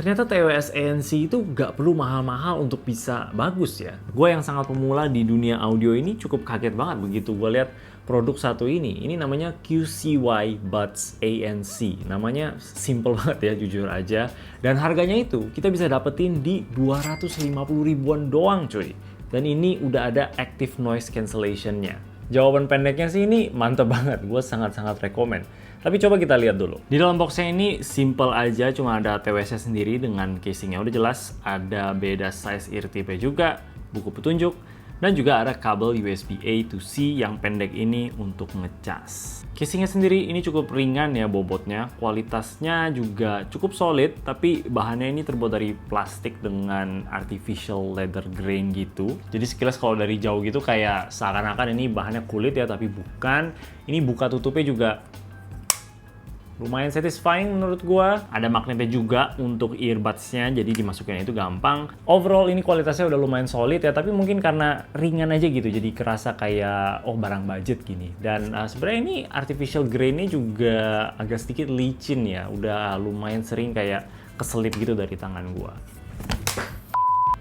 Ternyata TWS ANC itu gak perlu mahal-mahal untuk bisa bagus ya. Gue yang sangat pemula di dunia audio ini cukup kaget banget begitu gue lihat produk satu ini. Ini namanya QCY Buds ANC. Namanya simple banget ya, jujur aja. Dan harganya itu kita bisa dapetin di 250 ribuan doang cuy. Dan ini udah ada active noise cancellation-nya. Jawaban pendeknya sih ini mantep banget, gue sangat-sangat rekomen. Tapi coba kita lihat dulu. Di dalam boxnya ini simple aja, cuma ada TWS-nya sendiri dengan casingnya udah jelas. Ada beda size ear tip-nya juga, buku petunjuk, dan juga ada kabel USB A to C yang pendek ini untuk ngecas. Casingnya sendiri ini cukup ringan ya bobotnya, kualitasnya juga cukup solid, tapi bahannya ini terbuat dari plastik dengan artificial leather grain gitu. Jadi sekilas kalau dari jauh gitu kayak seakan-akan ini bahannya kulit ya, tapi bukan. Ini buka tutupnya juga lumayan satisfying menurut gua. Ada magnetnya juga untuk earbuds-nya, jadi dimasukin itu gampang. Overall ini kualitasnya udah lumayan solid ya, tapi mungkin karena ringan aja gitu, jadi kerasa kayak barang budget gini. Dan sebenarnya ini artificial grain-nya juga agak sedikit licin ya, udah lumayan sering kayak keselip gitu dari tangan gua.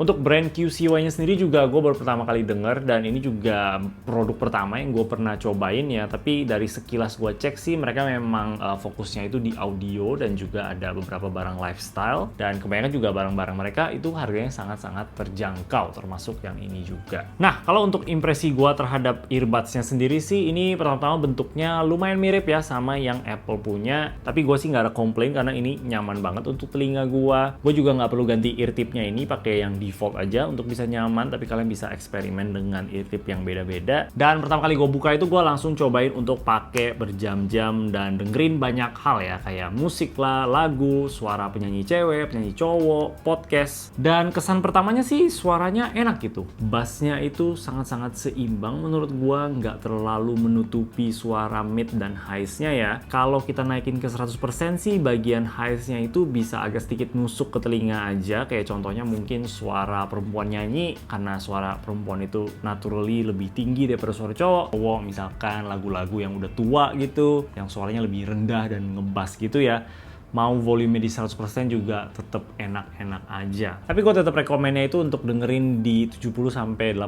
Untuk brand QCY-nya sendiri juga gue baru pertama kali denger, dan ini juga produk pertama yang gue pernah cobain ya. Tapi dari sekilas gue cek sih mereka memang fokusnya itu di audio dan juga ada beberapa barang lifestyle. Dan kebanyakan juga barang-barang mereka itu harganya sangat-sangat terjangkau, termasuk yang ini juga. Nah, kalau untuk impresi gue terhadap earbuds-nya sendiri sih, ini pertama-tama bentuknya lumayan mirip ya sama yang Apple punya. Tapi gue sih nggak ada komplain karena ini nyaman banget untuk telinga gue. Gue juga nggak perlu ganti ear tip-nya ini, pakai yang default aja untuk bisa nyaman, tapi kalian bisa eksperimen dengan ear tip yang beda-beda. Dan pertama kali gue buka itu gue langsung cobain untuk pakai berjam-jam dan dengerin banyak hal ya, kayak musik lah, lagu, suara penyanyi cewek, penyanyi cowok, podcast. Dan kesan pertamanya sih suaranya enak gitu. Bassnya itu sangat-sangat seimbang menurut gue, nggak terlalu menutupi suara mid dan highs-nya ya. Kalau kita naikin ke 100% sih bagian highs-nya itu bisa agak sedikit nusuk ke telinga aja, kayak contohnya mungkin suara perempuan nyanyi, karena suara perempuan itu naturally lebih tinggi daripada suara cowok. Misalkan lagu-lagu yang udah tua gitu, yang suaranya lebih rendah dan ngebass gitu ya, mau volume di 100% juga tetap enak-enak aja. Tapi gue tetap rekomennya itu untuk dengerin di 70-80%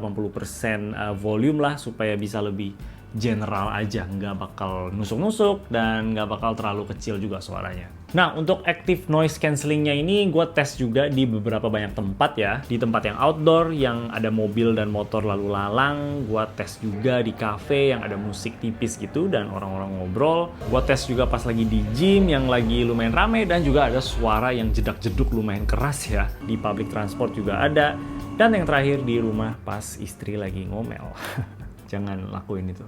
volume lah, supaya bisa lebih general aja, nggak bakal nusuk-nusuk dan nggak bakal terlalu kecil juga suaranya. Nah, untuk active noise cancellingnya ini gue tes juga di beberapa banyak tempat ya. Di tempat yang outdoor, yang ada mobil dan motor lalu lalang. Gue tes juga di cafe yang ada musik tipis gitu dan orang-orang ngobrol. Gue tes juga pas lagi di gym yang lagi lumayan rame, dan juga ada suara yang jedak-jeduk lumayan keras ya. Di public transport juga ada. Dan yang terakhir di rumah pas istri lagi ngomel. Jangan lakuin itu.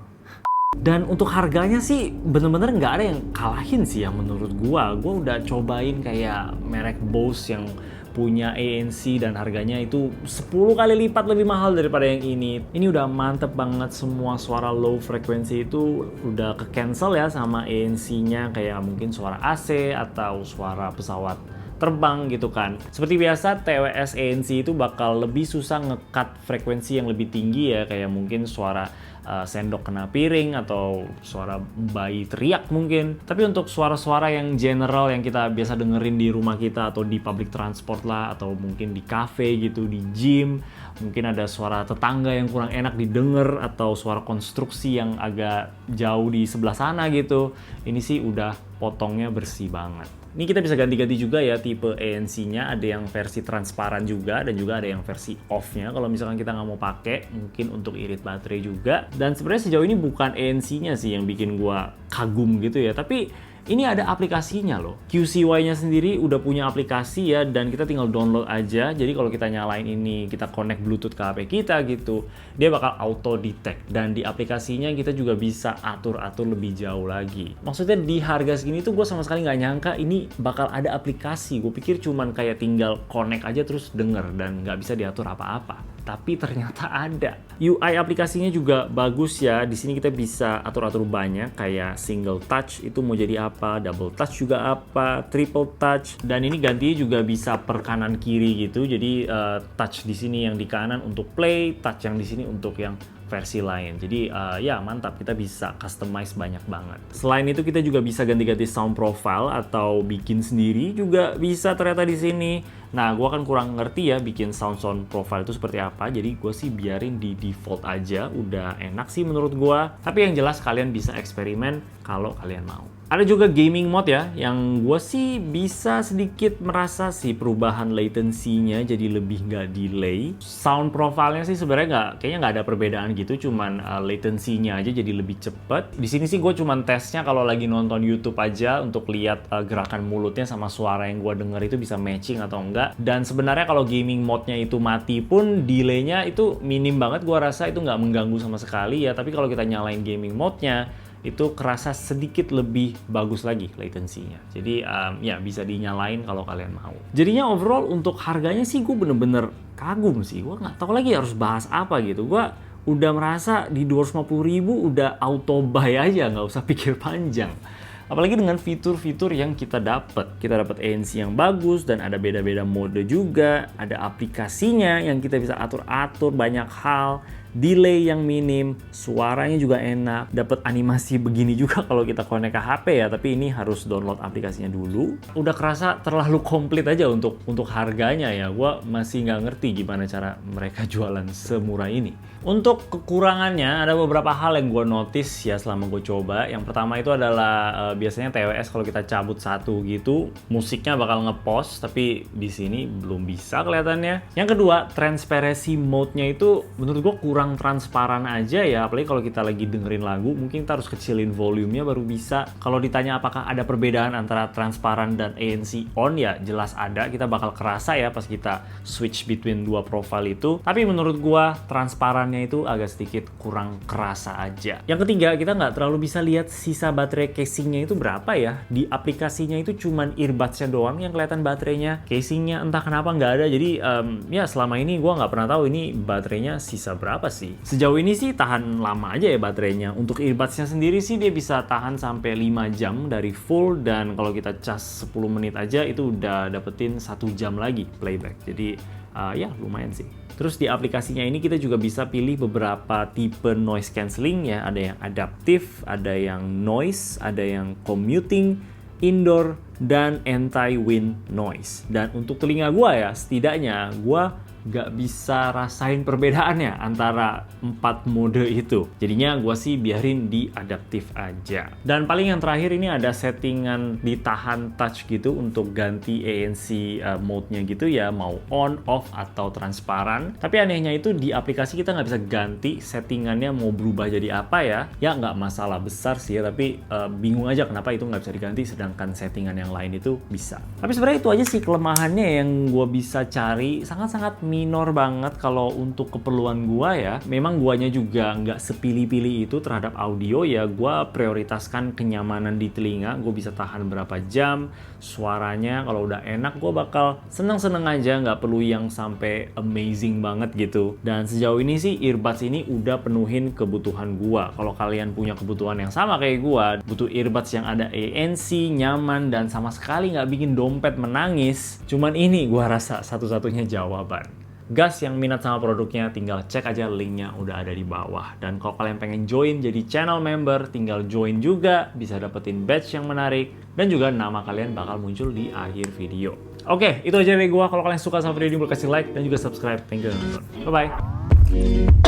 Dan untuk harganya sih bener-bener nggak ada yang kalahin sih ya menurut gua. Gua udah cobain kayak merek Bose yang punya ANC dan harganya itu 10 kali lipat lebih mahal daripada yang ini. Ini udah mantep banget, semua suara low frekuensi itu udah ke-cancel ya sama ANC-nya, kayak mungkin suara AC atau suara pesawat terbang gitu kan. Seperti biasa TWS ANC itu bakal lebih susah nge-cut frekuensi yang lebih tinggi ya, kayak mungkin suara sendok kena piring atau suara bayi teriak mungkin. Tapi untuk suara-suara yang general yang kita biasa dengerin di rumah kita atau di public transport lah, atau mungkin di cafe gitu, di gym, mungkin ada suara tetangga yang kurang enak didengar, atau suara konstruksi yang agak jauh di sebelah sana gitu. Ini sih udah potongnya bersih banget. Ini kita bisa ganti-ganti juga ya tipe ANC-nya, ada yang versi transparan juga dan juga ada yang versi off-nya kalau misalkan kita nggak mau pakai, mungkin untuk irit baterai juga. Dan sebenarnya sejauh ini bukan ANC-nya sih yang bikin gua kagum gitu ya, tapi ini ada aplikasinya loh. QCY-nya sendiri udah punya aplikasi ya, dan kita tinggal download aja. Jadi kalau kita nyalain ini, kita connect Bluetooth ke HP kita gitu, dia bakal auto detect. Dan di aplikasinya kita juga bisa atur-atur lebih jauh lagi. Maksudnya di harga segini tuh gue sama sekali nggak nyangka ini bakal ada aplikasi. Gue pikir cuman kayak tinggal connect aja terus denger dan nggak bisa diatur apa-apa. Tapi ternyata ada. UI aplikasinya juga bagus ya. Di sini kita bisa atur-atur banyak, kayak single touch itu mau jadi apa, double touch juga apa, triple touch, dan ini gantinya juga bisa per kanan kiri gitu. Jadi touch di sini yang di kanan untuk play, touch yang di sini untuk yang versi lain. Jadi ya mantap, kita bisa customize banyak banget. Selain itu kita juga bisa ganti-ganti sound profile atau bikin sendiri juga bisa ternyata di sini. Nah, gue kan kurang ngerti ya bikin sound profile itu seperti apa, jadi gue sih biarin di default aja, udah enak sih menurut gue. Tapi yang jelas kalian bisa eksperimen kalau kalian mau. Ada juga gaming mode ya, yang gue sih bisa sedikit merasa sih perubahan latency-nya jadi lebih nggak delay. Sound profile-nya sih sebenarnya kayaknya nggak ada perbedaan gitu, cuman latency-nya aja jadi lebih cepet. Di sini sih gue cuman tesnya kalau lagi nonton YouTube aja untuk lihat gerakan mulutnya sama suara yang gue denger itu bisa matching atau enggak. Dan sebenarnya kalau gaming mode-nya itu mati pun delay-nya itu minim banget, gue rasa itu nggak mengganggu sama sekali ya. Tapi kalau kita nyalain gaming mode-nya, itu kerasa sedikit lebih bagus lagi latency-nya. Jadi ya bisa dinyalain kalau kalian mau. Jadinya overall untuk harganya sih gue bener-bener kagum sih. Gue nggak tahu lagi harus bahas apa gitu. Gue udah merasa di 250.000 udah auto buy aja, nggak usah pikir panjang. Apalagi dengan fitur-fitur yang kita dapat. Kita dapat ANC yang bagus dan ada beda-beda mode juga. Ada aplikasinya yang kita bisa atur-atur banyak hal. Delay yang minim, suaranya juga enak, dapat animasi begini juga kalau kita connect ke HP ya, tapi ini harus download aplikasinya dulu. Udah kerasa terlalu komplit aja untuk harganya ya. Gua masih nggak ngerti gimana cara mereka jualan semurah ini. Untuk kekurangannya ada beberapa hal yang gue notice ya selama gue coba. Yang pertama itu adalah biasanya TWS kalau kita cabut satu gitu, musiknya bakal nge-pause, tapi di sini belum bisa kelihatannya. Yang kedua, transparency mode-nya itu menurut gue kurang transparan aja ya, apalagi kalau kita lagi dengerin lagu, mungkin kita harus kecilin volumenya baru bisa. Kalau ditanya apakah ada perbedaan antara transparan dan ANC on, ya jelas ada, kita bakal kerasa ya pas kita switch between dua profile itu. Tapi menurut gua transparannya itu agak sedikit kurang kerasa aja. Yang ketiga, kita nggak terlalu bisa lihat sisa baterai casingnya itu berapa ya. Di aplikasinya itu cuman earbuds-nya doang yang kelihatan baterainya, casingnya entah kenapa nggak ada. Jadi ya selama ini gua nggak pernah tahu ini baterainya sisa berapa sih. Sejauh ini sih tahan lama aja ya baterainya. Untuk earbuds-nya sendiri sih dia bisa tahan sampai 5 jam dari full, dan kalau kita cas 10 menit aja itu udah dapetin 1 jam lagi playback. Jadi ya lumayan sih. Terus di aplikasinya ini kita juga bisa pilih beberapa tipe noise cancelling ya. Ada yang adaptif, ada yang noise, ada yang commuting, indoor, dan anti-wind noise. Dan untuk telinga gua ya, setidaknya gua gak bisa rasain perbedaannya antara 4 mode itu. Jadinya gue sih biarin di adaptif aja. Dan paling yang terakhir ini ada settingan ditahan touch gitu untuk ganti ANC mode-nya gitu ya, mau on, off, atau transparan. Tapi anehnya itu di aplikasi kita nggak bisa ganti settingannya mau berubah jadi apa ya. Ya nggak masalah besar sih ya, tapi bingung aja kenapa itu nggak bisa diganti sedangkan settingan yang lain itu bisa. Tapi sebenarnya itu aja sih kelemahannya yang gue bisa cari, sangat-sangat minor banget kalau untuk keperluan gua ya. Memang guanya juga nggak sepilih-pilih itu terhadap audio ya. Gua prioritaskan kenyamanan di telinga. Gue bisa tahan berapa jam, suaranya kalau udah enak gua bakal seneng-seneng aja, nggak perlu yang sampai amazing banget gitu. Dan sejauh ini sih earbuds ini udah penuhin kebutuhan gua. Kalau kalian punya kebutuhan yang sama kayak gua, butuh earbuds yang ada ANC, nyaman, dan sama sekali nggak bikin dompet menangis, cuman ini gua rasa satu-satunya jawaban. Gas yang minat sama produknya tinggal cek aja linknya udah ada di bawah. Dan kalau kalian pengen join jadi channel member, tinggal join juga, bisa dapetin badge yang menarik, dan juga nama kalian bakal muncul di akhir video. Oke, itu aja dari gua. Kalau kalian suka sama video ini, boleh kasih like dan juga subscribe. Thank you udah nonton. Bye-bye.